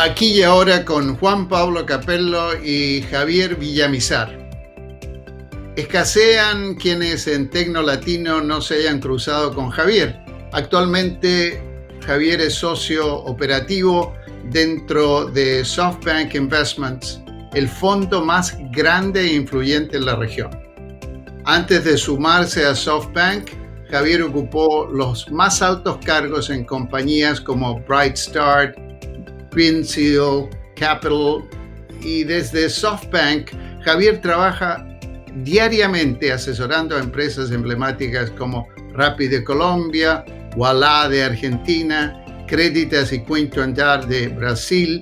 Aquí y ahora con Juan Pablo Capello y Javier Villamizar. Escasean quienes en Tecno Latino no se hayan cruzado con Javier. Actualmente Javier es socio operativo dentro de SoftBank Investments, el fondo más grande e influyente en la región. Antes de sumarse a SoftBank, Javier ocupó los más altos cargos en compañías como BrightStart, Greensill, Capital, y desde SoftBank, Javier trabaja diariamente asesorando a empresas emblemáticas como Rappi de Colombia, Ualá de Argentina, Créditas y Quinto Andar de Brasil.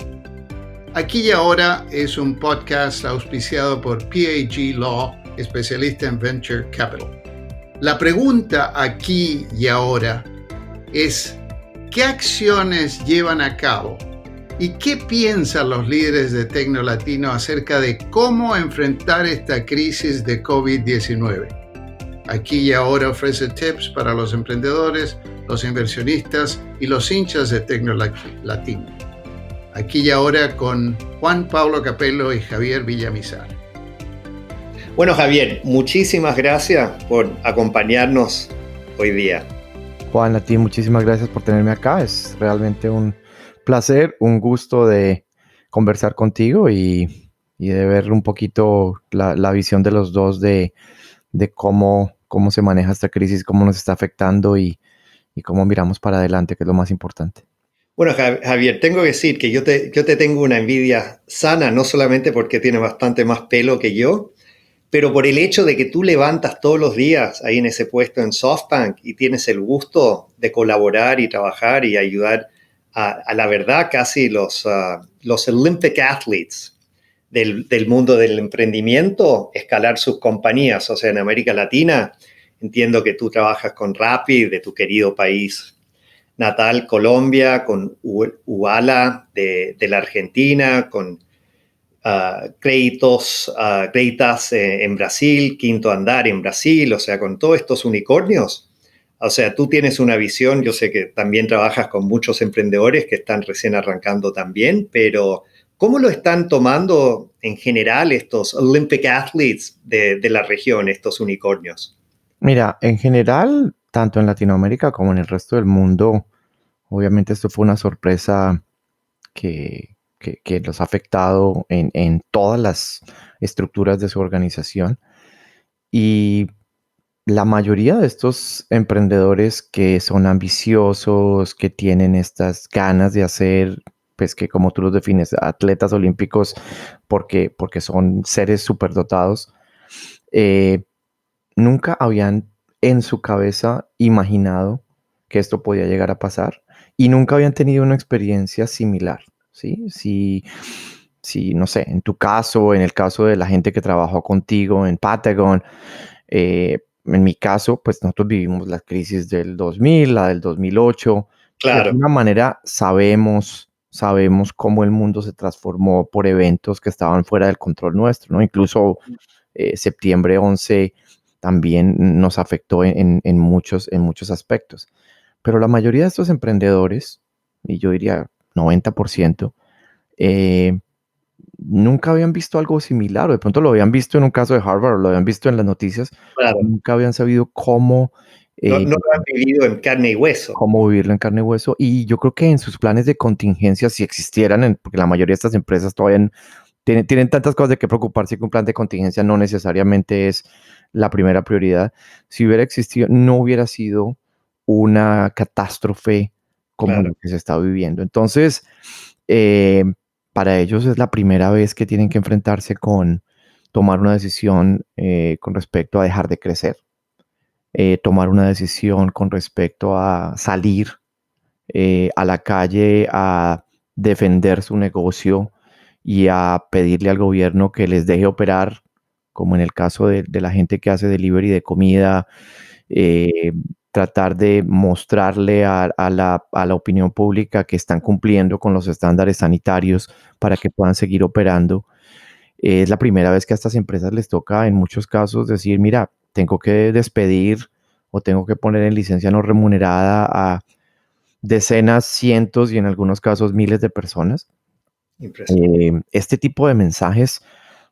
Aquí y ahora es un podcast auspiciado por PAG Law, especialista en Venture Capital. La pregunta aquí y ahora es, ¿qué acciones llevan a cabo? ¿Y qué piensan los líderes de Tecno Latino acerca de cómo enfrentar esta crisis de COVID-19? Aquí y ahora ofrece tips para los emprendedores, los inversionistas y los hinchas de Tecno Latino. Aquí y ahora con Juan Pablo Capello y Javier Villamizar. Bueno, Javier, muchísimas gracias por acompañarnos hoy día. Juan, a ti muchísimas gracias por tenerme acá. Es realmente un placer, un gusto de conversar contigo y de ver un poquito la visión de los dos de cómo se maneja esta crisis, cómo nos está afectando y cómo miramos para adelante, que es lo más importante. Bueno, Javier, tengo que decir que yo te tengo una envidia sana, no solamente porque tienes bastante más pelo que yo, pero por el hecho de que tú levantas todos los días ahí en ese puesto en SoftBank y tienes el gusto de colaborar y trabajar y ayudar a la verdad casi los Olympic athletes del mundo del emprendimiento, escalar sus compañías. O sea, en América Latina entiendo que tú trabajas con Rappi de tu querido país natal, Colombia, con Ualá de la Argentina, con Créditas en Brasil, Quinto Andar en Brasil, o sea, con todos estos unicornios. O sea, tú tienes una visión, yo sé que también trabajas con muchos emprendedores que están recién arrancando también, pero ¿cómo lo están tomando en general estos Olympic athletes de la región, estos unicornios? Mira, en general, tanto en Latinoamérica como en el resto del mundo, obviamente esto fue una sorpresa que los ha afectado en todas las estructuras de su organización. Y la mayoría de estos emprendedores que son ambiciosos, que tienen estas ganas de hacer, pues que como tú los defines, atletas olímpicos, porque son seres superdotados, nunca habían en su cabeza imaginado que esto podía llegar a pasar y nunca habían tenido una experiencia similar, ¿sí? Si no sé, en tu caso, en el caso de la gente que trabajó contigo en Patagon, en mi caso, pues nosotros vivimos la crisis del 2000, la del 2008. De Claro. alguna manera sabemos cómo el mundo se transformó por eventos que estaban fuera del control nuestro, ¿no? Incluso septiembre 11 también nos afectó en muchos aspectos. Pero la mayoría de estos emprendedores, y yo diría 90%, nunca habían visto algo similar, o de pronto lo habían visto en un caso de Harvard, o lo habían visto en las noticias, Claro. pero nunca habían sabido cómo No lo han vivido en carne y hueso. cómo vivirlo en carne y hueso. Y yo creo que en sus planes de contingencia, si existieran, porque la mayoría de estas empresas todavía tienen tantas cosas de qué preocuparse que un plan de contingencia no necesariamente es la primera prioridad. Si hubiera existido, no hubiera sido una catástrofe como Claro. lo que se está viviendo. Entonces, para ellos es la primera vez que tienen que enfrentarse con tomar una decisión con respecto a dejar de crecer, tomar una decisión con respecto a salir a la calle a defender su negocio y a pedirle al gobierno que les deje operar, como en el caso de la gente que hace delivery de comida, tratar de mostrarle a la opinión pública que están cumpliendo con los estándares sanitarios para que puedan seguir operando. Es la primera vez que a estas empresas les toca, en muchos casos, decir, mira, tengo que despedir o tengo que poner en licencia no remunerada a decenas, cientos y en algunos casos miles de personas. Impresionante. Este tipo de mensajes,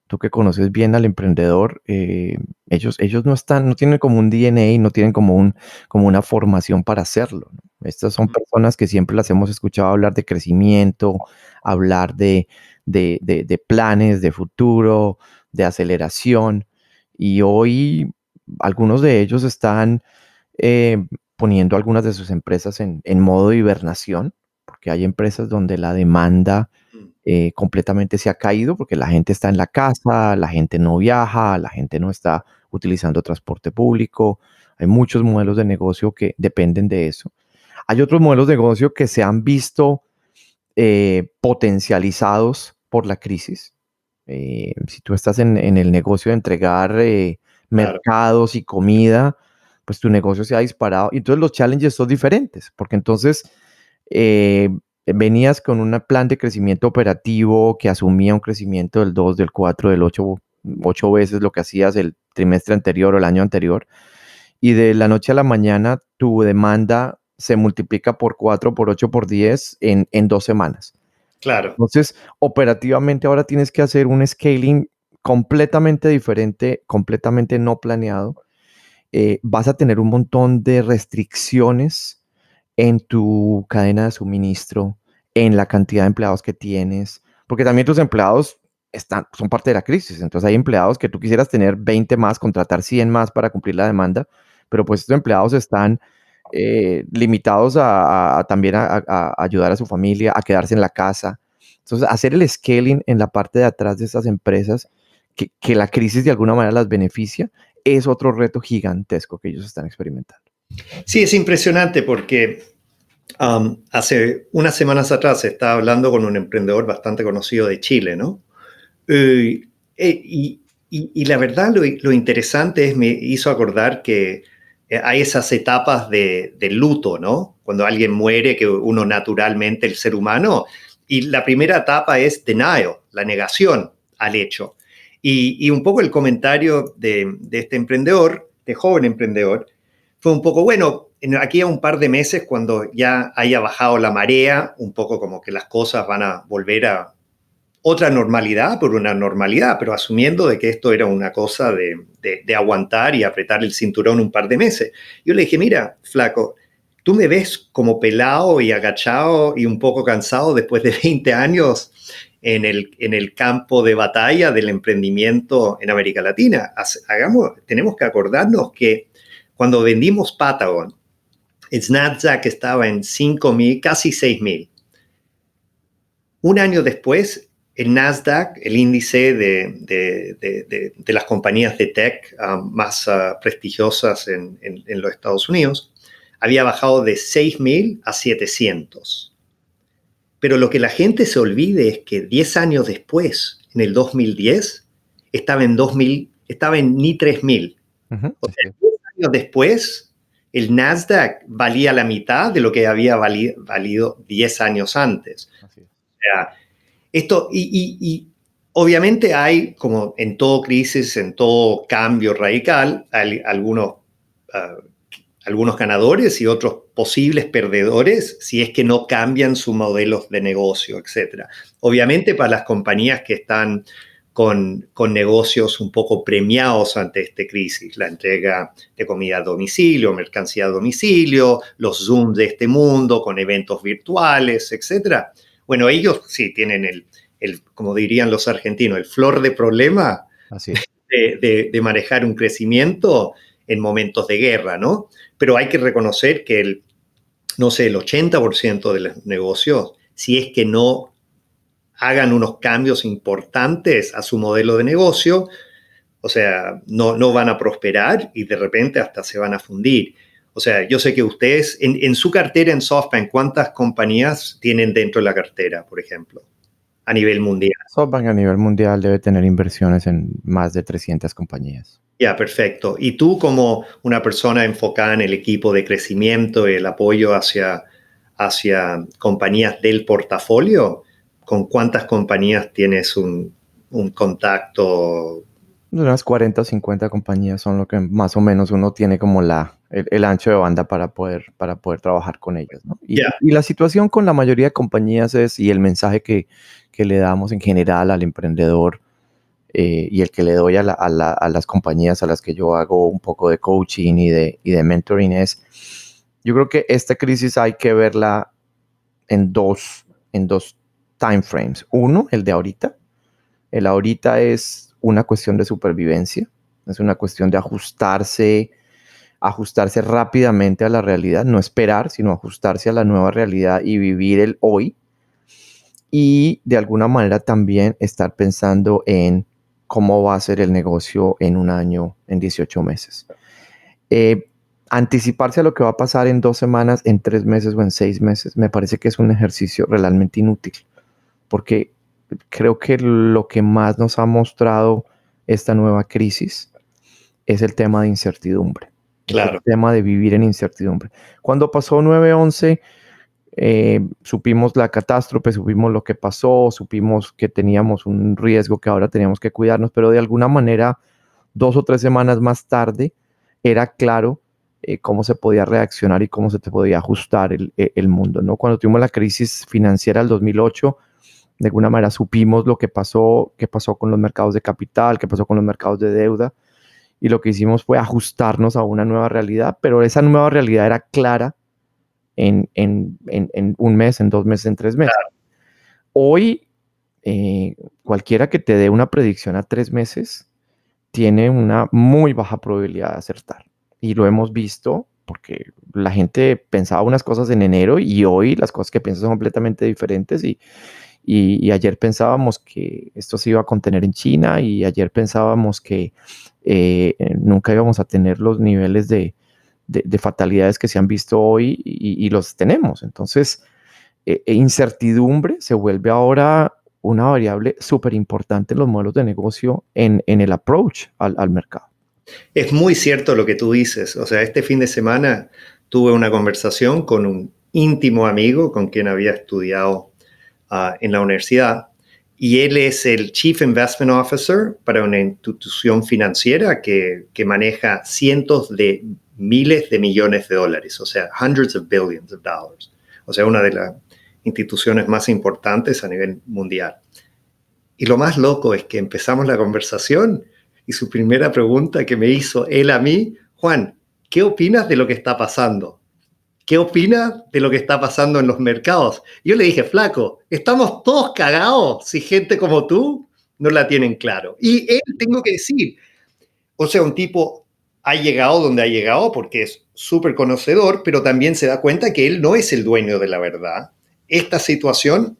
tú que conoces bien al emprendedor, ellos no tienen como un DNA, no tienen como una formación para hacerlo, ¿no? Estas son personas que siempre las hemos escuchado hablar de crecimiento, hablar de planes, de futuro, de aceleración. Y hoy algunos de ellos están eh, poniendo algunas de sus empresas en modo de hibernación, porque hay empresas donde la demanda Mm. completamente se ha caído porque la gente está en la casa, la gente no viaja, la gente no está utilizando transporte público. Hay muchos modelos de negocio que dependen de eso. Hay otros modelos de negocio que se han visto potencializados por la crisis. Si tú estás en el negocio de entregar Claro, mercados y comida, pues tu negocio se ha disparado. Y entonces los challenges son diferentes, porque entonces eh, venías con un plan de crecimiento operativo que asumía un crecimiento del 2, del 4, del 8 veces lo que hacías el trimestre anterior o el año anterior. Y de la noche a la mañana tu demanda se multiplica por 4, por 8, por 10 en 2 semanas. claro. Entonces, operativamente ahora tienes que hacer un scaling completamente diferente, completamente no planeado. Vas a tener un montón de restricciones en tu cadena de suministro, en la cantidad de empleados que tienes, porque también tus empleados son parte de la crisis. Entonces hay empleados que tú quisieras tener 20 más, contratar 100 más para cumplir la demanda, pero pues estos empleados están limitados a también a ayudar a su familia, a quedarse en la casa. Entonces, hacer el scaling en la parte de atrás de estas empresas, que la crisis de alguna manera las beneficia, es otro reto gigantesco que ellos están experimentando. Sí, es impresionante porque hace unas semanas atrás estaba hablando con un emprendedor bastante conocido de Chile, ¿no? Eh, y la verdad lo interesante es, me hizo acordar que hay esas etapas de luto, ¿no? Cuando alguien muere, que uno naturalmente, el ser humano, y la primera etapa es denial, la negación al hecho. Y un poco el comentario de este emprendedor, de joven emprendedor, fue un poco, bueno, aquí a un par de meses, cuando ya haya bajado la marea, un poco como que las cosas van a volver a otra normalidad, por una normalidad, pero asumiendo de que esto era una cosa de aguantar y apretar el cinturón un par de meses. Yo le dije, mira, flaco, tú me ves como pelado y agachado y un poco cansado después de 20 años en el campo de batalla del emprendimiento en América Latina. Tenemos que acordarnos que cuando vendimos Patagon, el Nasdaq estaba en 5.000, casi 6.000. Un año después, el Nasdaq, el índice de las compañías de tech más prestigiosas en los Estados Unidos, había bajado de 6.000 a 700. Pero lo que la gente se olvide es que 10 años después, en el 2010, estaba en 2.000, estaba en ni 3.000. Ujú, O así sea, es. 10 años después, el Nasdaq valía la mitad de lo que había valido 10 años antes. Así es. O sea, esto, y obviamente hay, como en todo crisis, en todo cambio radical, hay algunos ganadores y otros posibles perdedores si es que no cambian sus modelos de negocio, etc. Obviamente para las compañías que están con negocios un poco premiados ante esta crisis, la entrega de comida a domicilio, mercancía a domicilio, los Zooms de este mundo con eventos virtuales, etc. Bueno, ellos sí tienen como dirían los argentinos, el flor de problema Así es. de manejar un crecimiento en momentos de guerra, ¿no? Pero hay que reconocer que no sé, el 80% de los negocios, si es que no hagan unos cambios importantes a su modelo de negocio, o sea, no van a prosperar y de repente hasta se van a fundir. O sea, yo sé que ustedes, en su cartera en SoftBank, ¿cuántas compañías tienen dentro de la cartera, por ejemplo, a nivel mundial? SoftBank a nivel mundial debe tener inversiones en más de 300 compañías. Ya, perfecto. Y tú como una persona enfocada en el equipo de crecimiento y el apoyo hacia compañías del portafolio, ¿con cuántas compañías tienes un contacto? Unas 40 o 50 compañías son lo que más o menos uno tiene como el ancho de banda para poder trabajar con ellas, ¿no? Ya. Y la situación con la mayoría de compañías es, y el mensaje que le damos en general al emprendedor y el que le doy a las compañías a las que yo hago un poco de coaching y de mentoring es, yo creo que esta crisis hay que verla en dos time frames. Uno, el de ahorita. El ahorita es una cuestión de supervivencia, es una cuestión de ajustarse rápidamente a la realidad, no esperar, sino ajustarse a la nueva realidad y vivir el hoy. Y de alguna manera también estar pensando en cómo va a ser el negocio en un año, en 18 meses. Anticiparse a lo que va a pasar en 2 semanas, en 3 meses o en 6 meses, me parece que es un ejercicio realmente inútil, porque creo que lo que más nos ha mostrado esta nueva crisis es el tema de incertidumbre. Claro. Es el tema de vivir en incertidumbre. Cuando pasó 9/11, supimos la catástrofe, supimos lo que pasó, supimos que teníamos un riesgo que ahora teníamos que cuidarnos, pero de alguna manera 2 o 3 semanas más tarde era claro cómo se podía reaccionar y cómo se te podía ajustar el mundo, ¿no? Cuando tuvimos la crisis financiera del 2008, de alguna manera supimos lo que pasó, qué pasó con los mercados de capital, qué pasó con los mercados de deuda, y lo que hicimos fue ajustarnos a una nueva realidad, pero esa nueva realidad era clara en un mes, en 2 meses, en 3 meses. Claro. Hoy, cualquiera que te dé una predicción a 3 meses tiene una muy baja probabilidad de acertar. Y lo hemos visto porque la gente pensaba unas cosas en enero y hoy las cosas que piensan son completamente diferentes. Y ayer pensábamos que esto se iba a contener en China y ayer pensábamos que nunca íbamos a tener los niveles de fatalidades que se han visto hoy y los tenemos. Entonces, incertidumbre se vuelve ahora una variable súper importante en los modelos de negocio en el approach al mercado. Es muy cierto lo que tú dices. O sea, este fin de semana tuve una conversación con un íntimo amigo con quien había estudiado en la universidad, y él es el Chief Investment Officer para una institución financiera que maneja cientos de miles de millones de dólares, o sea, hundreds of billions of dollars. O sea, una de las instituciones más importantes a nivel mundial. Y lo más loco es que empezamos la conversación y su primera pregunta que me hizo él a mí: Juan, ¿qué opinas de lo que está pasando? ¿Qué opinas de lo que está pasando en los mercados? Yo le dije: flaco, estamos todos cagados si gente como tú no la tienen claro. Y él, tengo que decir, o sea, un tipo ha llegado donde ha llegado porque es súper conocedor, pero también se da cuenta que él no es el dueño de la verdad. Esta situación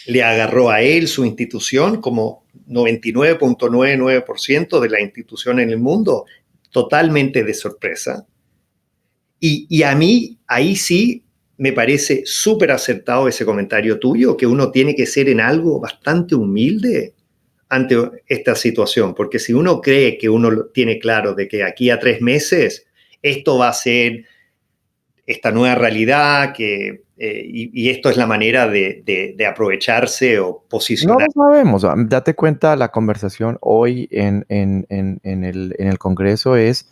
le agarró a él, su institución, como 99.99% de la institución en el mundo, totalmente de sorpresa. Y a mí, ahí sí, me parece súper acertado ese comentario tuyo, que uno tiene que ser en algo bastante humilde ante esta situación, porque si uno cree que uno tiene claro de que aquí a 3 meses esto va a ser esta nueva realidad, y esto es la manera de aprovecharse o posicionar. No lo sabemos. Date cuenta, la conversación hoy en el Congreso es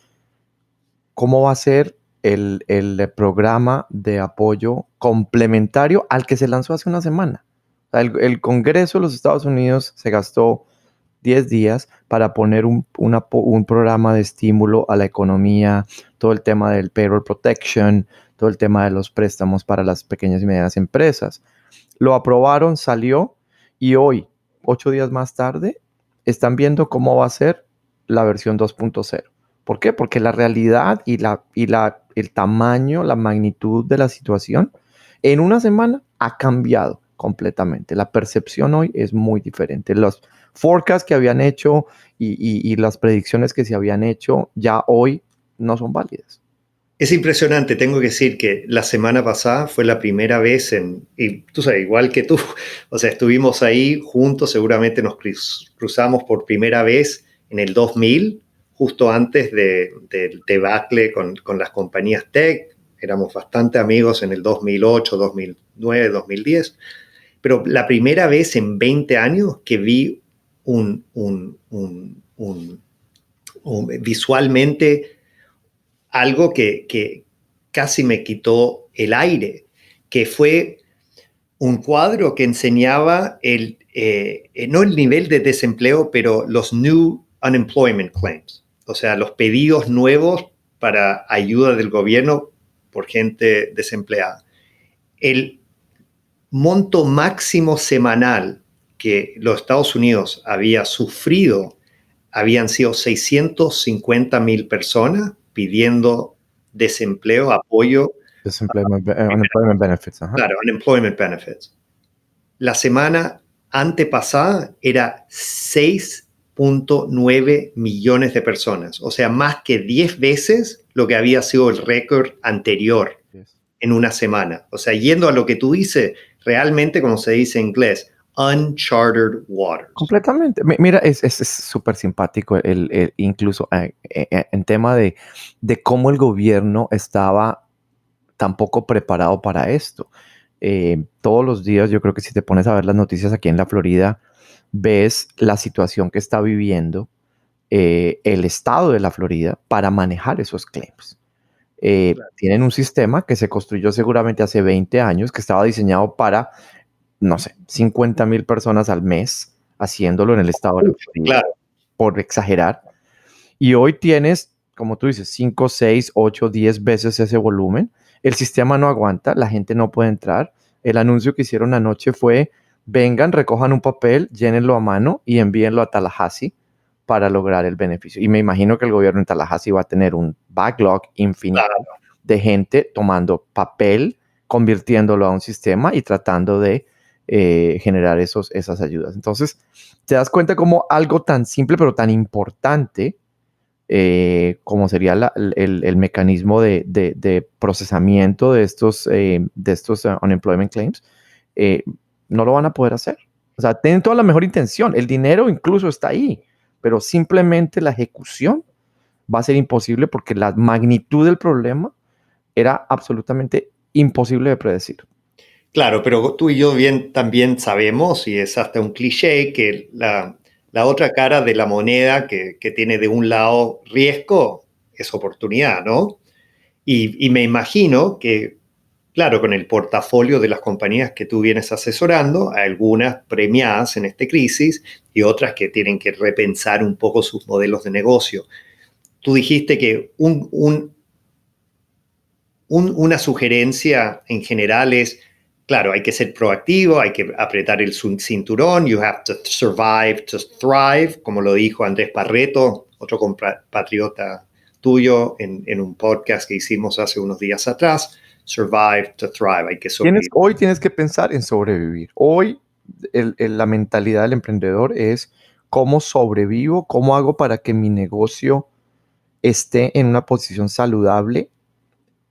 cómo va a ser el programa de apoyo complementario al que se lanzó hace una semana. O sea, el Congreso de los Estados Unidos se gastó 10 días para poner un programa de estímulo a la economía, todo el tema del payroll protection, todo el tema de los préstamos para las pequeñas y medianas empresas. Lo aprobaron, salió, y hoy, 8 días más tarde, están viendo cómo va a ser la versión 2.0. ¿Por qué? Porque la realidad y el tamaño, la magnitud de la situación en una semana ha cambiado completamente. La percepción hoy es muy diferente. Los forecasts que habían hecho y las predicciones que se habían hecho ya hoy no son válidas. Es impresionante, tengo que decir que la semana pasada fue la primera vez y tú sabes, igual que tú, o sea, estuvimos ahí juntos, seguramente nos cruzamos por primera vez en el 2000, justo antes del debacle con las compañías tech. Éramos bastante amigos en el 2008, 2009, 2010, pero la primera vez en 20 años que vi un visualmente algo que casi me quitó el aire, que fue un cuadro que enseñaba no el nivel de desempleo, pero los new unemployment claims, o sea, los pedidos nuevos para ayuda del gobierno por gente desempleada. El monto máximo semanal que los Estados Unidos había sufrido habían sido 650,000 personas pidiendo desempleo, apoyo. Unemployment benefits. Ajá. Claro, unemployment benefits. La semana antepasada era 6.9 millones de personas, o sea, más que 10 veces lo que había sido el récord anterior en una semana. O sea, yendo a lo que tú dices, realmente, como se dice en inglés, uncharted waters. Completamente. Mira, es súper simpático incluso en tema de cómo el gobierno estaba tan poco preparado para esto. Todos los días, yo creo que si te pones a ver las noticias aquí en la Florida, ves la situación que está viviendo el estado de la Florida para manejar esos claims. Claro. Tienen un sistema que se construyó seguramente hace 20 años, que estaba diseñado para, no sé, 50,000 personas al mes haciéndolo en el estado de la Florida, claro, por exagerar. Y hoy tienes, como tú dices, 5, 6, 8, 10 veces ese volumen. El sistema no aguanta, la gente no puede entrar. El anuncio que hicieron anoche fue, vengan, recojan un papel, llénenlo a mano y envíenlo a Tallahassee para lograr el beneficio. Y me imagino que el gobierno en Tallahassee va a tener un backlog infinito, claro, de gente tomando papel, convirtiéndolo a un sistema y tratando de generar esas ayudas. Entonces, te das cuenta como algo tan simple pero tan importante como sería el mecanismo de procesamiento de estos unemployment claims, no lo van a poder hacer. O sea, tienen toda la mejor intención. El dinero incluso está ahí, pero simplemente la ejecución va a ser imposible porque la magnitud del problema era absolutamente imposible de predecir. Claro, pero tú y yo también sabemos, y es hasta un cliché, que la otra cara de la moneda que tiene de un lado riesgo es oportunidad, ¿no? Y me imagino que, claro, con el portafolio de las compañías que tú vienes asesorando, hay algunas premiadas en esta crisis y otras que tienen que repensar un poco sus modelos de negocio. Tú dijiste que una sugerencia en general es, claro, hay que ser proactivo, hay que apretar el cinturón, you have to survive to thrive, como lo dijo Andrés Barreto, otro compatriota tuyo, en un podcast que hicimos hace unos días atrás. Survive to thrive, hay que sobrevivir. Hoy tienes que pensar en sobrevivir. Hoy la mentalidad del emprendedor es cómo sobrevivo, cómo hago para que mi negocio esté en una posición saludable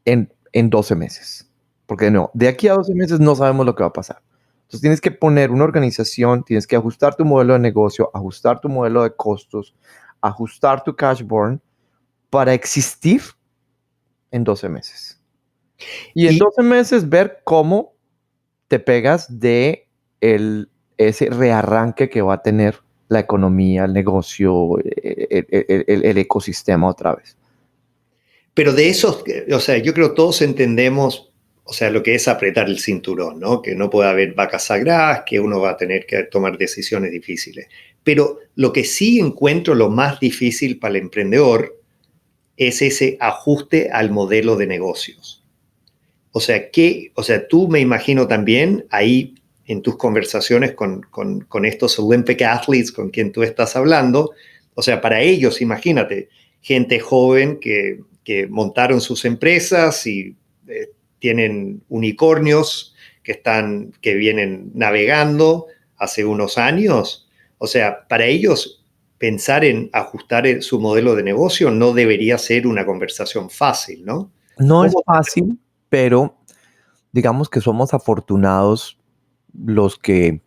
en 12 meses. Porque de aquí a 12 meses no sabemos lo que va a pasar. Entonces tienes que poner una organización, tienes que ajustar tu modelo de negocio, ajustar tu modelo de costos, ajustar tu cash burn para existir en 12 meses. Y en 12 meses ver cómo te pegas de ese rearranque que va a tener la economía, el negocio, el ecosistema otra vez. Pero de esos, o sea, yo creo que todos entendemos, o sea, lo que es apretar el cinturón, ¿no? Que no puede haber vacas sagradas, que uno va a tener que tomar decisiones difíciles. Pero lo que sí encuentro lo más difícil para el emprendedor es ese ajuste al modelo de negocios. O sea, tú me imagino también ahí en tus conversaciones con estos Olympic athletes con quien tú estás hablando, o sea, para ellos, imagínate, gente joven que montaron sus empresas y tienen unicornios que vienen navegando hace unos años. O sea, para ellos pensar en ajustar su modelo de negocio no debería ser una conversación fácil, ¿no? No es fácil, pero digamos que somos afortunados los que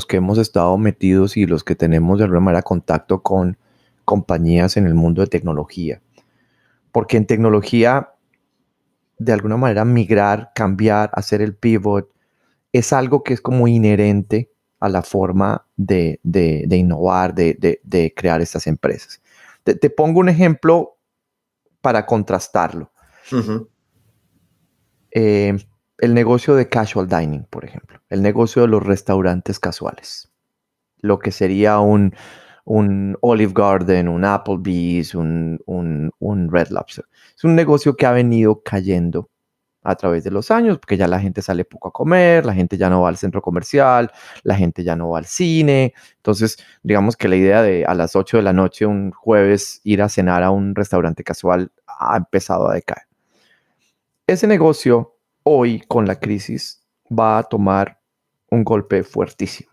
hemos estado metidos y los que tenemos de alguna manera contacto con compañías en el mundo de tecnología. Porque en tecnología, de alguna manera, migrar, cambiar, hacer el pivot, es algo que es como inherente a la forma de innovar, de crear estas empresas. Te pongo un ejemplo para contrastarlo. Ujú. El negocio de casual dining, por ejemplo. El negocio de los restaurantes casuales. Lo que sería un Olive Garden, un Applebee's, un Red Lobster. Es un negocio que ha venido cayendo a través de los años, porque ya la gente sale poco a comer, la gente ya no va al centro comercial, la gente ya no va al cine. Entonces, digamos que la idea de a las 8 de la noche, un jueves, ir a cenar a un restaurante casual ha empezado a decaer. Ese negocio, hoy, con la crisis, va a tomar un golpe fuertísimo.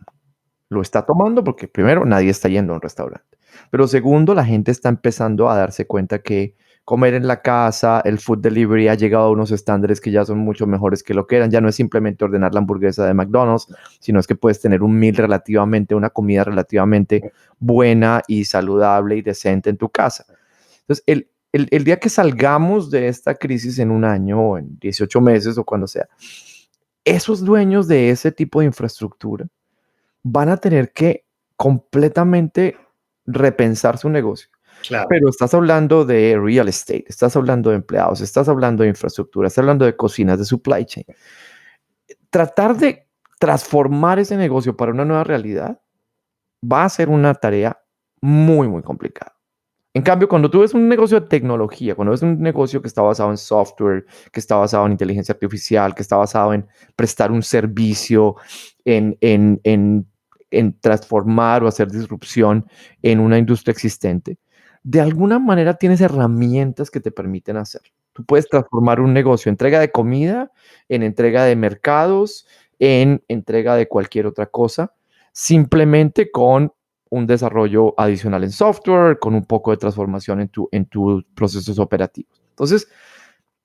Lo está tomando porque, primero, nadie está yendo a un restaurante. Pero segundo, la gente está empezando a darse cuenta que comer en la casa, el food delivery ha llegado a unos estándares que ya son mucho mejores que lo que eran. Ya no es simplemente ordenar la hamburguesa de McDonald's, sino es que puedes tener un meal relativamente, una comida relativamente buena y saludable y decente en tu casa. Entonces, el día que salgamos de esta crisis en un año o en 18 meses o cuando sea, esos dueños de ese tipo de infraestructura van a tener que completamente repensar su negocio. Claro. Pero estás hablando de real estate, estás hablando de empleados, estás hablando de infraestructura, estás hablando de cocinas, de supply chain. Tratar de transformar ese negocio para una nueva realidad va a ser una tarea muy, muy complicada. En cambio, cuando tú ves un negocio de tecnología, cuando ves un negocio que está basado en software, que está basado en inteligencia artificial, que está basado en prestar un servicio, en transformar o hacer disrupción en una industria existente, de alguna manera tienes herramientas que te permiten hacer. Tú puedes transformar un negocio, entrega de comida, en entrega de mercados, en entrega de cualquier otra cosa, simplemente con un desarrollo adicional en software, con un poco de transformación en tus procesos operativos. Entonces,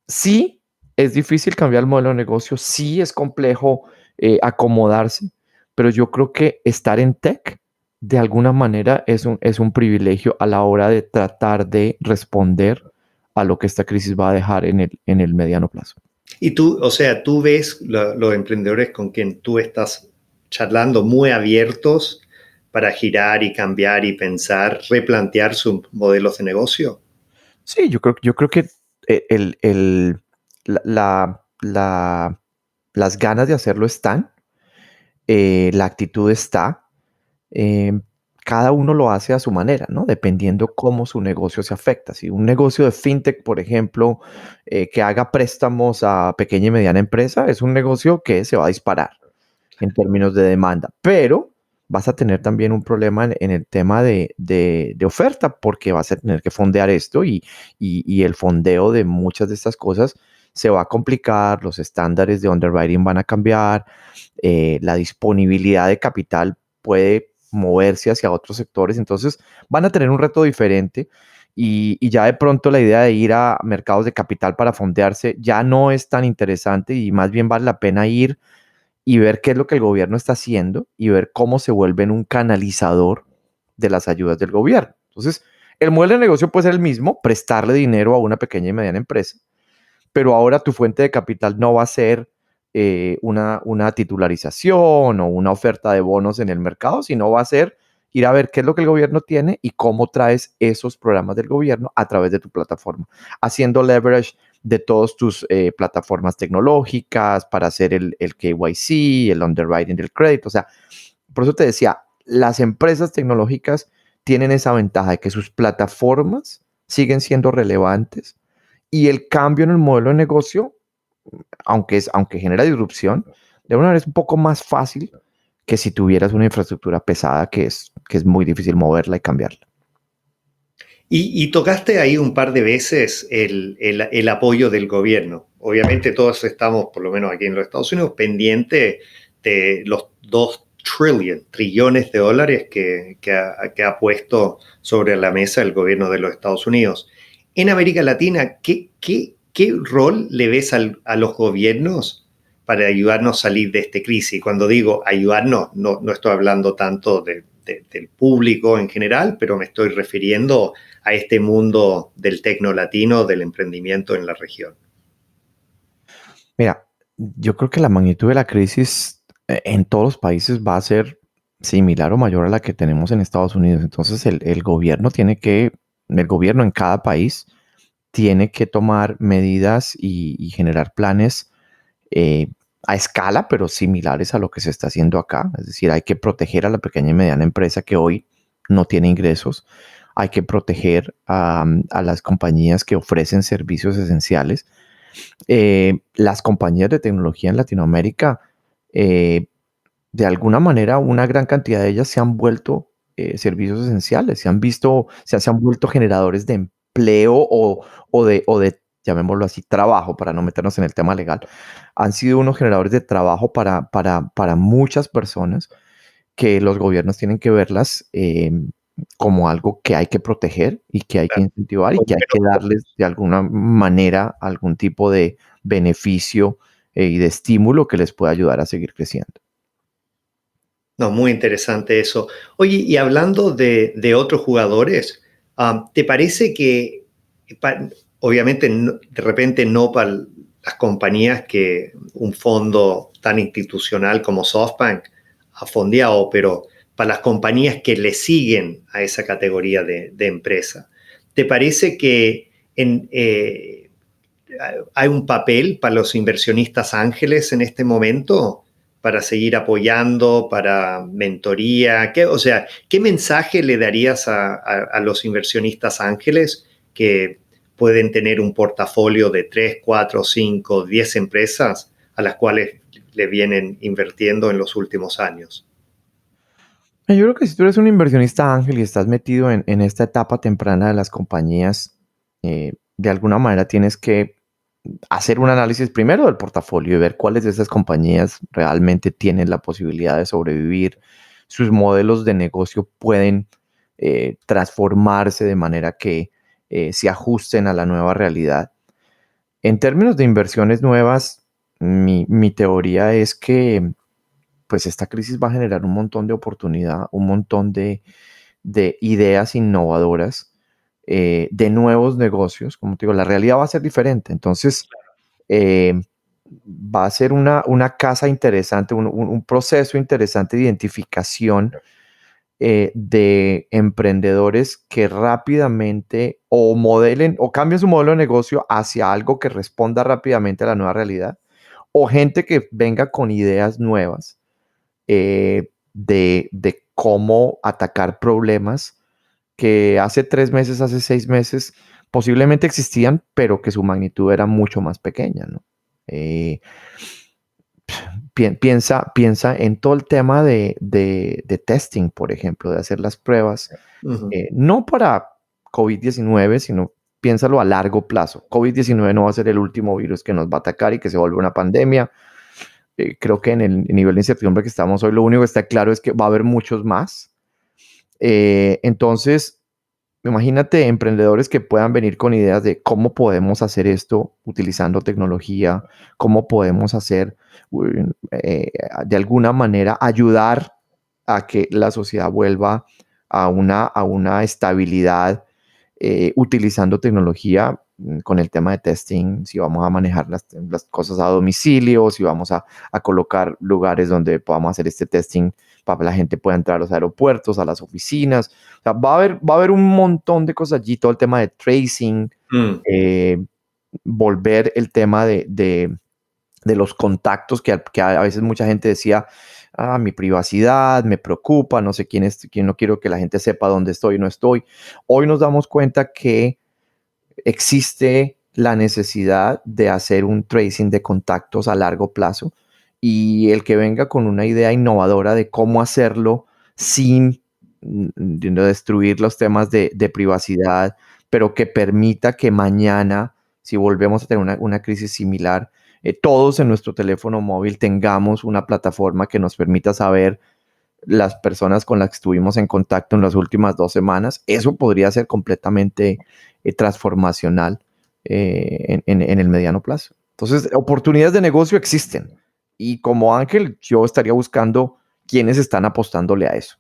sí, es difícil cambiar el modelo de negocio, sí es complejo acomodarse, pero yo creo que estar en tech de alguna manera es un privilegio a la hora de tratar de responder a lo que esta crisis va a dejar en el mediano plazo. Y tú, o sea, tú ves los emprendedores con quien tú estás charlando muy abiertos para girar y cambiar y pensar, replantear sus modelos de negocio. Sí, yo creo que el, el- las ganas de hacerlo están, la actitud está, eh, cada uno lo hace a su manera, ¿no? Dependiendo cómo su negocio se afecta. Si un negocio de fintech, por ejemplo, que haga préstamos a pequeña y mediana empresa, es un negocio que se va a disparar en términos de demanda, pero vas a tener también un problema en el tema de oferta, porque vas a tener que fondear esto y el fondeo de muchas de estas cosas se va a complicar, los estándares de underwriting van a cambiar, la disponibilidad de capital puede moverse hacia otros sectores, entonces van a tener un reto diferente y ya de pronto la idea de ir a mercados de capital para fondearse ya no es tan interesante y más bien vale la pena ir y ver qué es lo que el gobierno está haciendo y ver cómo se vuelven un canalizador de las ayudas del gobierno. Entonces, el modelo de negocio puede ser el mismo, prestarle dinero a una pequeña y mediana empresa, pero ahora tu fuente de capital no va a ser una titularización o una oferta de bonos en el mercado, sino va a ser ir a ver qué es lo que el gobierno tiene y cómo traes esos programas del gobierno a través de tu plataforma, haciendo leverage de todas tus plataformas tecnológicas para hacer el KYC, el underwriting del crédito. O sea, por eso te decía, las empresas tecnológicas tienen esa ventaja de que sus plataformas siguen siendo relevantes y el cambio en el modelo de negocio, aunque genera disrupción, de una manera es un poco más fácil que si tuvieras una infraestructura pesada que es muy difícil moverla y cambiarla. Y tocaste ahí un par de veces el apoyo del gobierno. Obviamente todos estamos, por lo menos aquí en los Estados Unidos, pendientes de los 2 trillones de dólares que ha puesto sobre la mesa el gobierno de los Estados Unidos. En América Latina, ¿qué rol le ves a los gobiernos para ayudarnos a salir de esta crisis? Cuando digo ayudarnos, no estoy hablando tanto del público en general, pero me estoy refiriendo a este mundo del tecno latino, del emprendimiento en la región. Mira, yo creo que la magnitud de la crisis en todos los países va a ser similar o mayor a la que tenemos en Estados Unidos. Entonces el gobierno tiene que el gobierno en cada país tiene que tomar medidas y generar planes eh, a escala, pero similares a lo que se está haciendo acá. Es decir, hay que proteger a la pequeña y mediana empresa que hoy no tiene ingresos. Hay que proteger a las compañías que ofrecen servicios esenciales. Las compañías de tecnología en Latinoamérica, de alguna manera, una gran cantidad de ellas se han vuelto servicios esenciales, se han vuelto generadores de empleo o de, llamémoslo así, trabajo, para no meternos en el tema legal. Han sido unos generadores de trabajo para muchas personas que los gobiernos tienen que verlas como algo que hay que proteger y que hay que incentivar y que hay que darles de alguna manera algún tipo de beneficio y de estímulo que les pueda ayudar a seguir creciendo. No, muy interesante eso. Oye, y hablando de otros jugadores, ¿te parece que, obviamente, de repente no para las compañías que un fondo tan institucional como SoftBank ha fondeado, pero para las compañías que le siguen a esa categoría de empresa, ¿te parece que hay un papel para los inversionistas ángeles en este momento? Para seguir apoyando, para mentoría? ¿Qué mensaje le darías a los inversionistas ángeles que pueden tener un portafolio de 3, 4, 5, 10 empresas a las cuales le vienen invirtiendo en los últimos años? Yo creo que si tú eres un inversionista ángel y estás metido en esta etapa temprana de las compañías, de alguna manera tienes que hacer un análisis primero del portafolio y ver cuáles de esas compañías realmente tienen la posibilidad de sobrevivir, sus modelos de negocio pueden transformarse de manera que se ajusten a la nueva realidad. En términos de inversiones nuevas, mi teoría es que pues esta crisis va a generar un montón de oportunidad, un montón de ideas innovadoras, de nuevos negocios. Como te digo, la realidad va a ser diferente. Entonces, eh, va a ser una casa interesante, un proceso interesante de identificación de emprendedores que rápidamente o modelen o cambien su modelo de negocio hacia algo que responda rápidamente a la nueva realidad, o gente que venga con ideas nuevas de cómo atacar problemas que hace 3 meses, hace 6 meses posiblemente existían, pero que su magnitud era mucho más pequeña, ¿no? Eh, piensa en todo el tema de testing, por ejemplo, de hacer las pruebas, no para COVID-19, sino piénsalo a largo plazo. COVID-19 no va a ser el último virus que nos va a atacar y que se vuelva una pandemia. Creo que en el nivel de incertidumbre que estamos hoy, lo único que está claro es que va a haber muchos más. Entonces, imagínate emprendedores que puedan venir con ideas de cómo podemos hacer esto utilizando tecnología, cómo podemos hacer, de alguna manera, ayudar a que la sociedad vuelva a una estabilidad utilizando tecnología con el tema de testing, si vamos a manejar las cosas a domicilio, si vamos a colocar lugares donde podamos hacer este testing para que la gente pueda entrar a los aeropuertos, a las oficinas. O sea, va a haber un montón de cosas allí, todo el tema de tracing, volver el tema de los contactos que a veces mucha gente decía, mi privacidad me preocupa, no sé quién es, quién, no quiero que la gente sepa dónde estoy y no estoy. Hoy nos damos cuenta que existe la necesidad de hacer un tracing de contactos a largo plazo, y el que venga con una idea innovadora de cómo hacerlo sin destruir los temas de privacidad, pero que permita que mañana, si volvemos a tener una crisis similar, todos en nuestro teléfono móvil tengamos una plataforma que nos permita saber las personas con las que estuvimos en contacto en las últimas 2 semanas. Eso podría ser completamente transformacional en el mediano plazo. Entonces, oportunidades de negocio existen. Y como Ángel, yo estaría buscando quiénes están apostándole a eso.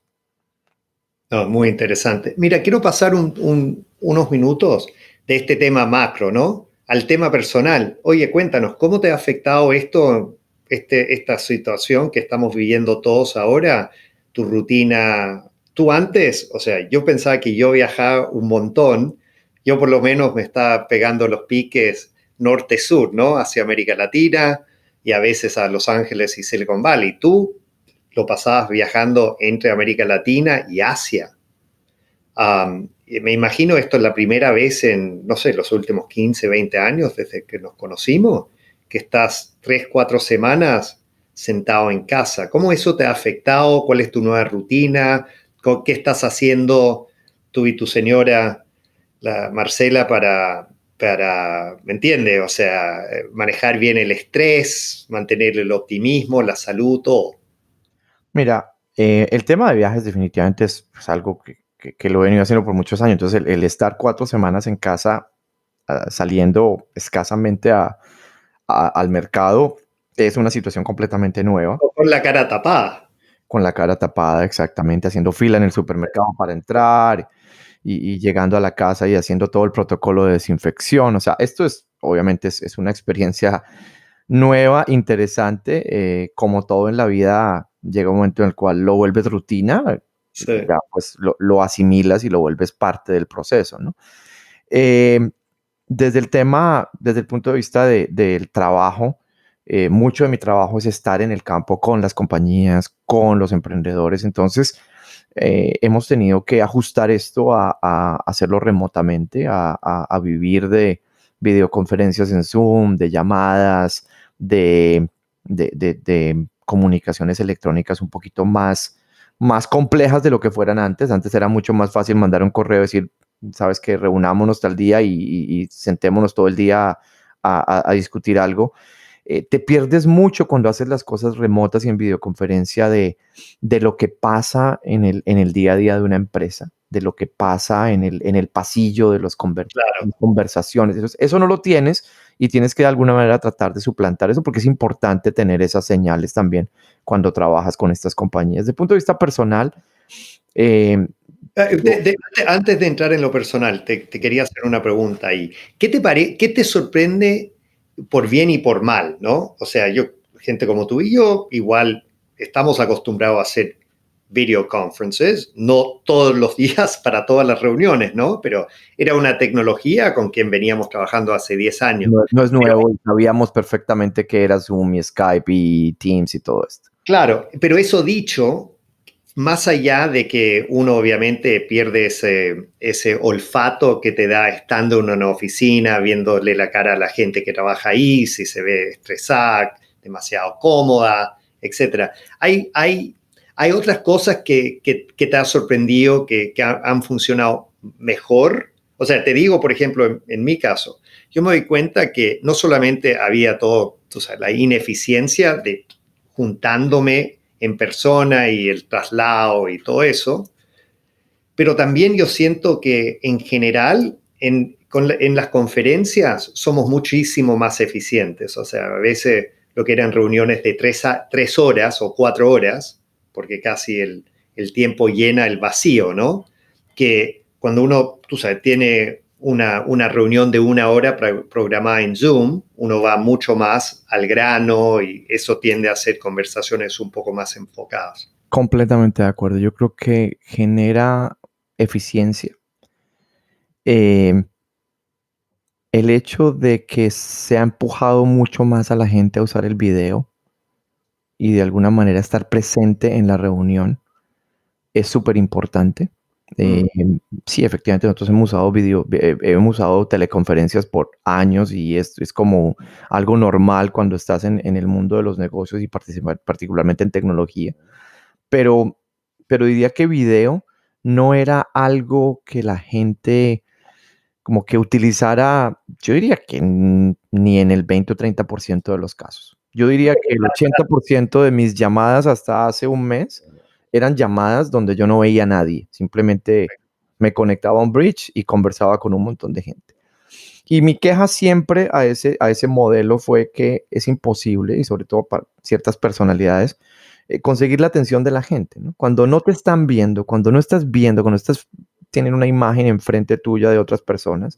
No, muy interesante. Mira, quiero pasar unos minutos de este tema macro, ¿no? Al tema personal. Oye, cuéntanos, ¿cómo te ha afectado esta situación que estamos viviendo todos ahora, tu rutina tú antes, o sea, yo pensaba que yo viajaba un montón, yo por lo menos me estaba pegando los piques norte-sur, ¿no? Hacia América Latina y a veces a Los Ángeles y Silicon Valley. Tú lo pasabas viajando entre América Latina y Asia. Y me imagino esto es la primera vez en, no sé, los últimos 15, 20 años desde que nos conocimos, que estás 3, 4 semanas sentado en casa. ¿Cómo eso te ha afectado? ¿Cuál es tu nueva rutina? ¿Qué estás haciendo tú y tu señora, la Marcela, ¿me entiendes? O sea, manejar bien el estrés, mantener el optimismo, la salud, todo. Mira, el tema de viajes definitivamente es pues, algo que lo he venido haciendo por muchos años. Entonces, el estar 4 semanas en casa, saliendo escasamente al mercado, es una situación completamente nueva. Con la cara tapada. Con la cara tapada, exactamente, haciendo fila en el supermercado para entrar y llegando a la casa y haciendo todo el protocolo de desinfección. O sea, esto es, obviamente, es una experiencia nueva, interesante. Como todo en la vida, llega un momento en el cual lo vuelves rutina, Sí. ya pues lo asimilas y lo vuelves parte del proceso, ¿no? Eh, desde el punto de vista del trabajo, mucho de mi trabajo es estar en el campo con las compañías, con los emprendedores. Entonces, hemos tenido que ajustar esto a hacerlo remotamente, a vivir de videoconferencias en Zoom, de llamadas, de comunicaciones electrónicas un poquito más complejas de lo que fueran antes. Antes era mucho más fácil mandar un correo y decir, sabes que reunámonos tal día y sentémonos todo el día a discutir algo. Te pierdes mucho cuando haces las cosas remotas y en videoconferencia de lo que pasa en el día a día de una empresa, de lo que pasa en el pasillo de las Claro. conversaciones. Eso no lo tienes y tienes que de alguna manera tratar de suplantar eso porque es importante tener esas señales también cuando trabajas con estas compañías. Desde el punto de vista personal, eh, Antes de entrar en lo personal, te quería hacer una pregunta ahí. ¿Qué te sorprende por bien y por mal, no? O sea, gente como tú y yo, igual estamos acostumbrados a hacer video conferences, no todos los días para todas las reuniones, ¿no? Pero era una tecnología con quien veníamos trabajando hace 10 años. no es Pero, nuevo y sabíamos perfectamente que era Zoom y Skype y Teams y todo esto. claro, pero eso dicho, más allá de que uno obviamente pierde ese olfato que te da estando en una oficina, viéndole la cara a la gente que trabaja ahí, si se ve estresada, demasiado cómoda, etc. Hay otras cosas que te ha sorprendido, que han funcionado mejor. O sea, te digo, por ejemplo, en mi caso, yo me doy cuenta que no solamente había todo, o sea, la ineficiencia de juntándome en persona y el traslado y todo eso, pero también yo siento que en general en las conferencias somos muchísimo más eficientes. O sea, a veces lo que eran reuniones de 3 horas o 4 horas, porque casi el tiempo llena el vacío, ¿no? Que cuando uno, tú sabes, tiene una reunión de 1 hora programada en Zoom, uno va mucho más al grano y eso tiende a ser conversaciones un poco más enfocadas. Completamente de acuerdo. Yo creo que genera eficiencia. Eh, el hecho de que se ha empujado mucho más a la gente a usar el video y de alguna manera estar presente en la reunión es súper importante. Mm. Sí, efectivamente, nosotros hemos usado teleconferencias por años y es como algo normal cuando estás en el mundo de los negocios y participar particularmente en tecnología. Pero, pero diría que video no era algo que la gente como que utilizara, yo diría que ni en el 20 o 30% de los casos. Yo diría que el 80% de mis llamadas hasta hace un mes eran llamadas donde yo no veía a nadie, simplemente me conectaba a un bridge y conversaba con un montón de gente. Y mi queja siempre a ese modelo fue que es imposible, y sobre todo para ciertas personalidades, conseguir la atención de la gente, ¿no? Cuando no te están viendo, cuando no estás viendo, cuando estás, tienen una imagen enfrente tuya de otras personas,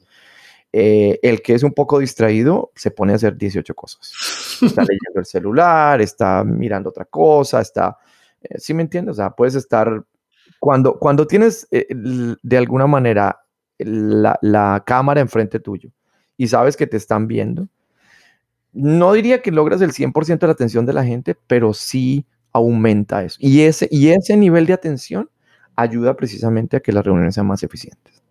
el que es un poco distraído se pone a hacer 18 cosas. Está leyendo el celular, está mirando otra cosa, está, ¿sí me entiendes? O sea, puedes estar Cuando tienes de alguna manera la cámara enfrente tuyo y sabes que te están viendo, no diría que logras el 100% de la atención de la gente, pero sí aumenta eso. Y ese nivel de atención ayuda precisamente a que las reuniones sean más eficientes.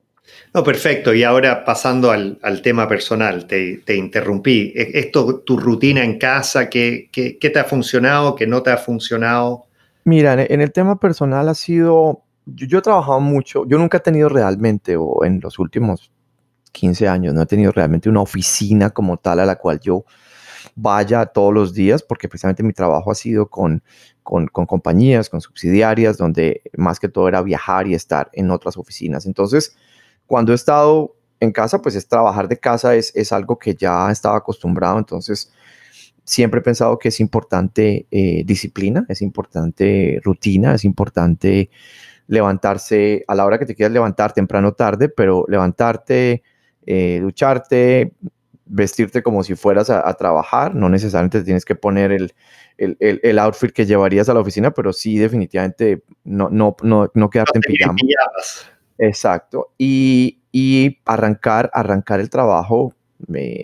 No, perfecto. Y ahora pasando al tema personal, te interrumpí. Esto, tu rutina en casa, ¿qué te ha funcionado, qué no te ha funcionado? Mira, en el tema personal ha sido, yo he trabajado mucho, yo nunca he tenido realmente, o en los últimos 15 años, no he tenido realmente una oficina como tal a la cual yo vaya todos los días, porque precisamente mi trabajo ha sido con compañías, con subsidiarias, donde más que todo era viajar y estar en otras oficinas. Entonces, cuando he estado en casa, pues es trabajar de casa, es algo que ya estaba acostumbrado. Entonces, siempre he pensado que es importante disciplina, es importante rutina, es importante levantarse a la hora que te quieras levantar, temprano o tarde, pero levantarte, ducharte, vestirte como si fueras a trabajar. No necesariamente te tienes que poner el outfit que llevarías a la oficina, pero sí definitivamente no No quedarte en te pijama. pijamas. Exacto. Y arrancar el trabajo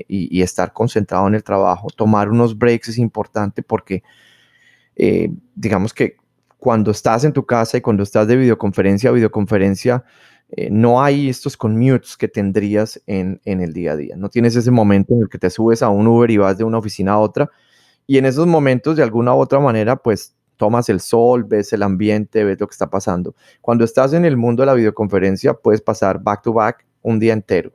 y estar concentrado en el trabajo. Tomar unos breaks es importante porque digamos que cuando estás en tu casa y cuando estás de videoconferencia a videoconferencia, no hay estos commutes que tendrías en el día a día. No tienes ese momento en el que te subes a un Uber y vas de una oficina a otra. Y en esos momentos, de alguna u otra manera, pues tomas el sol, ves el ambiente, ves lo que está pasando. Cuando estás en el mundo de la videoconferencia, puedes pasar back to back un día entero.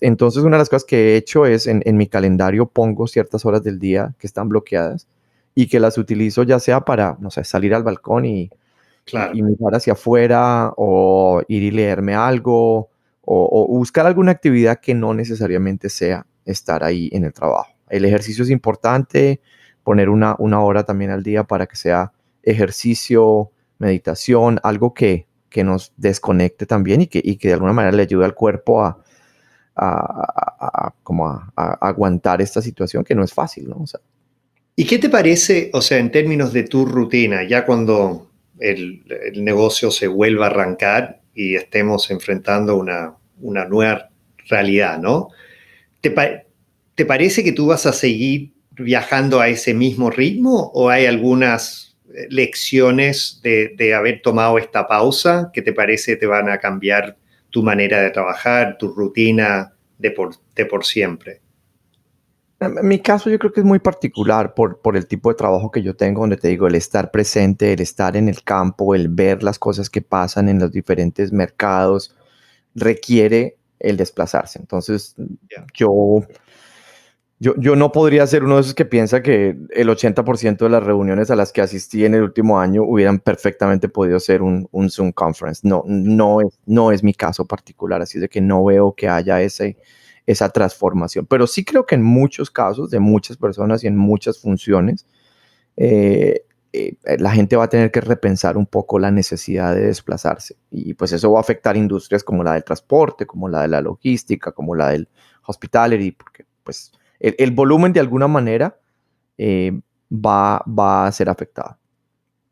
Entonces una de las cosas que he hecho es en mi calendario pongo ciertas horas del día que están bloqueadas y que las utilizo ya sea para, no sé, salir al balcón y Claro. mirar hacia afuera o ir y leerme algo o buscar alguna actividad que no necesariamente sea estar ahí en el trabajo. El ejercicio es importante, poner una hora también al día para que sea ejercicio, meditación, algo que nos desconecte también y que de alguna manera le ayude al cuerpo como a aguantar esta situación que no es fácil, ¿no? O sea, ¿Y qué te parece, o sea, en términos de tu rutina, ya cuando el negocio se vuelva a arrancar y estemos enfrentando una nueva realidad, ¿no? ¿Te, pa- te parece que tú vas a seguir viajando a ese mismo ritmo o hay algunas lecciones de haber tomado esta pausa que te parece te van a cambiar tu manera de trabajar, tu rutina de por siempre? en mi caso yo creo que es muy particular por el tipo de trabajo que yo tengo, donde te digo, el estar presente, el estar en el campo, el ver las cosas que pasan en los diferentes mercados, requiere el desplazarse. Entonces, Ya. yo, yo no podría ser uno de esos que piensa que el 80% de las reuniones a las que asistí en el último año hubieran perfectamente podido ser un Zoom conference. No es mi caso particular, así de que no veo que haya esa transformación. Pero sí creo que en muchos casos, de muchas personas y en muchas funciones, eh, la gente va a tener que repensar un poco la necesidad de desplazarse. Y pues eso va a afectar industrias como la del transporte, como la de la logística, como la del hospitality, porque pues el volumen de alguna manera va a ser afectado.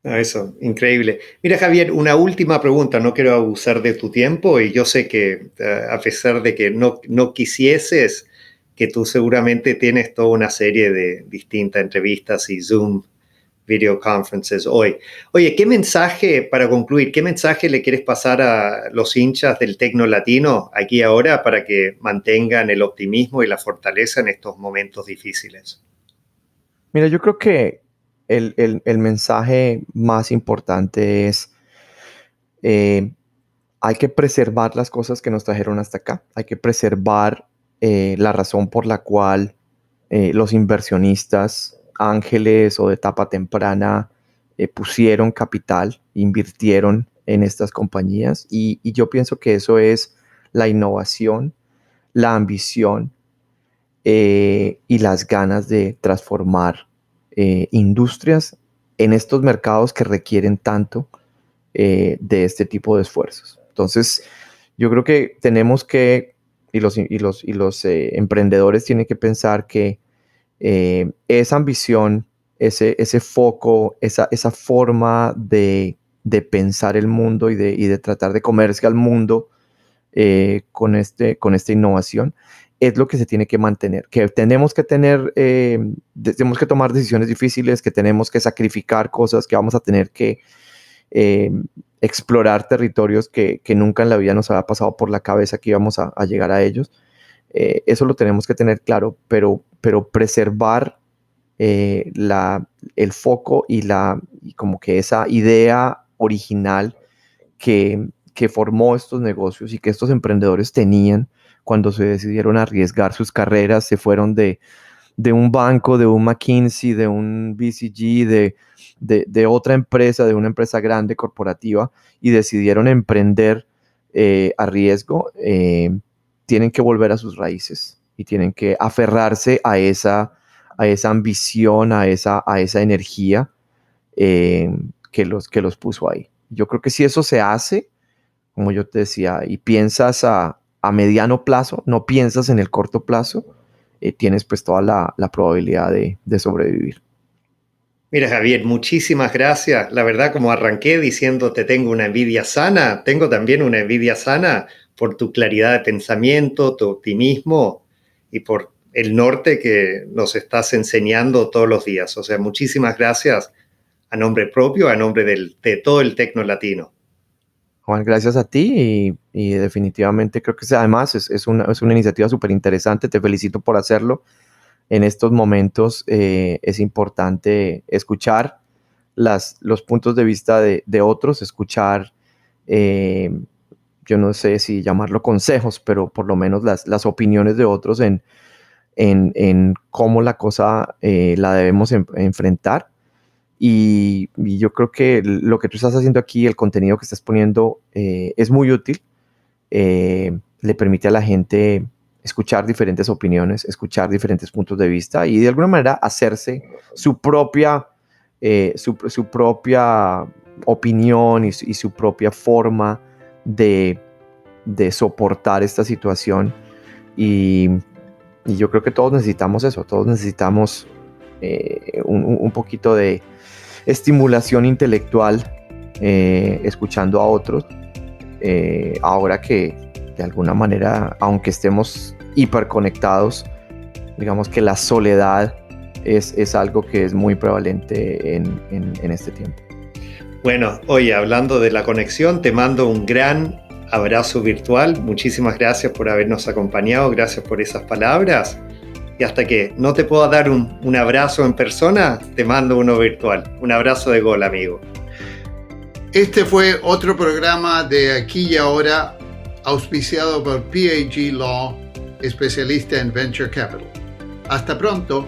Ah, eso, increíble. Mira, Javier, una última pregunta. No quiero abusar de tu tiempo y yo sé que a pesar de que no quisieses, que tú seguramente tienes toda una serie de distintas entrevistas y Zoom video conferences hoy. Oye, ¿qué mensaje, para concluir, qué mensaje le quieres pasar a los hinchas del Tecno Latino aquí ahora para que mantengan el optimismo y la fortaleza en estos momentos difíciles? Mira, yo creo que el mensaje más importante es eh, hay que preservar las cosas que nos trajeron hasta acá. Hay que preservar la razón por la cual los inversionistas ángeles o de etapa temprana pusieron capital, invirtieron en estas compañías. Y yo pienso que eso es la innovación, la ambición y las ganas de transformar industrias en estos mercados que requieren tanto de este tipo de esfuerzos. Entonces, yo creo que tenemos que, y los emprendedores tienen que pensar que esa ambición, ese foco, esa forma de de pensar el mundo y de tratar de comerse al mundo con esta innovación, es lo que se tiene que mantener, que tenemos que tenemos que tomar decisiones difíciles, que tenemos que sacrificar cosas, que vamos a tener que explorar territorios que nunca en la vida nos había pasado por la cabeza que íbamos a llegar a ellos. Eso lo tenemos que tener claro, pero preservar el foco y como que esa idea original que formó estos negocios y que estos emprendedores tenían cuando se decidieron arriesgar sus carreras, se fueron de un banco, de un McKinsey, de un BCG, de otra empresa, de una empresa grande, corporativa, y decidieron emprender a riesgo. Tienen que volver a sus raíces y tienen que aferrarse a esa ambición, a esa energía que los puso ahí. Yo creo que si eso se hace, como yo te decía, y piensas a mediano plazo, no piensas en el corto plazo, tienes pues toda la probabilidad de sobrevivir. Mira, Javier, muchísimas gracias. La verdad, como arranqué diciéndote tengo una envidia sana, tengo también una envidia sana por tu claridad de pensamiento, tu optimismo y por el norte que nos estás enseñando todos los días. O sea, muchísimas gracias a nombre propio, a nombre de todo el Tecno Latino. Juan, gracias a ti y definitivamente creo que además es una iniciativa súper interesante. Te felicito por hacerlo. En estos momentos es importante escuchar los puntos de vista de otros, escuchar, yo no sé si llamarlo consejos, pero por lo menos las opiniones de otros en cómo la cosa la debemos enfrentar. Y yo creo que lo que tú estás haciendo aquí, el contenido que estás poniendo, es muy útil. Le permite a la gente escuchar diferentes opiniones, escuchar diferentes puntos de vista y de alguna manera hacerse su propia opinión y su propia forma de soportar esta situación. Y yo creo que todos necesitamos eso, todos necesitamos un poquito de estimulación intelectual escuchando a otros, ahora que de alguna manera, aunque estemos hiperconectados, digamos que la soledad es algo que es muy prevalente en este tiempo. Bueno, oye, hablando de la conexión, te mando un gran abrazo virtual. Muchísimas gracias por habernos acompañado, gracias por esas palabras. Y hasta que no te pueda dar un abrazo en persona, te mando uno virtual. Un abrazo de gol, amigo. Este fue otro programa de Aquí y Ahora, auspiciado por PAG Law, especialista en Venture Capital. Hasta pronto.